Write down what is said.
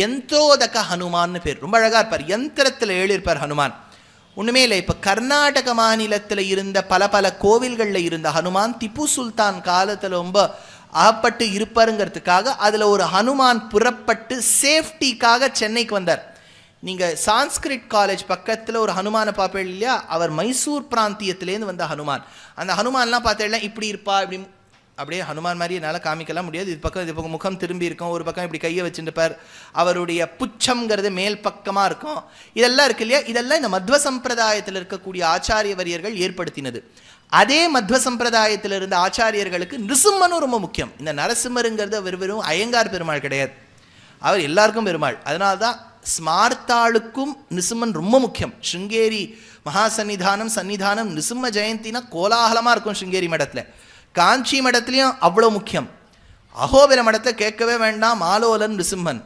யந்திரோதக ஹனுமான்னு பேர். ரொம்ப அழகாக இருப்பார். யந்திரத்தில் எழுதியிருப்பார் ஹனுமான். ஒன்றுமே இல்லை. இப்போ கர்நாடக மாநிலத்தில் இருந்த பல கோவில்களில் இருந்த ஹனுமான் திப்பு சுல்தான் காலத்தில் ரொம்ப அகப்பட்டு இருப்பாருங்கிறதுக்காக அதில் ஒரு ஹனுமான் புறப்பட்டு சேஃப்டிக்காக சென்னைக்கு வந்தார். நீங்கள் சான்ஸ்கிரிட் காலேஜ் பக்கத்தில் ஒரு ஹனுமானை பார்ப்பேன் இல்லையா, அவர் மைசூர் பிராந்தியத்திலேருந்து வந்த ஹனுமான். அந்த ஹனுமான்லாம் பார்த்தேன்னா இப்படி இருப்பா, இப்படி அப்படியே ஹனுமான் மாதிரி என்னால் காமிக்கலாம் முடியாது. இது பக்கம் முகம் திரும்பி இருக்கும், ஒரு பக்கம் இப்படி கையை வச்சுருப்பார். அவருடைய புச்சம்ங்கிறது மேல் பக்கமாக இருக்கும். இதெல்லாம் இருக்கு இல்லையா, இதெல்லாம் இந்த மத்வ சம்பிரதாயத்தில் இருக்கக்கூடிய ஆச்சாரிய வரியர்கள் ஏற்படுத்தினது. அதே மத்வ சம்பிரதாயத்தில் இருந்த ஆச்சாரியர்களுக்கு நிருசிம்மனும் ரொம்ப முக்கியம். இந்த நரசிம்மருங்கிறது வெறும் ஐயங்கார் பெருமாள் கிடையாது, அவர் எல்லாருக்கும் பெருமாள். அதனால்தான் ஸ்மார்த்தாளுக்கும் நிருசிம்மன் ரொம்ப முக்கியம். ஸ்ருங்கேரி மகா சன்னிதானம் நிருசிம்ம ஜெயந்தினா கோலாகலமாக இருக்கும் ஸ்ருங்கேரி மடத்தில். காஞ்சி மடத்துலையும் அவ்வளோ முக்கியம். அகோபில மடத்தில் கேட்கவே வேண்டாம், ஆலோலன் நிருசிம்மன்.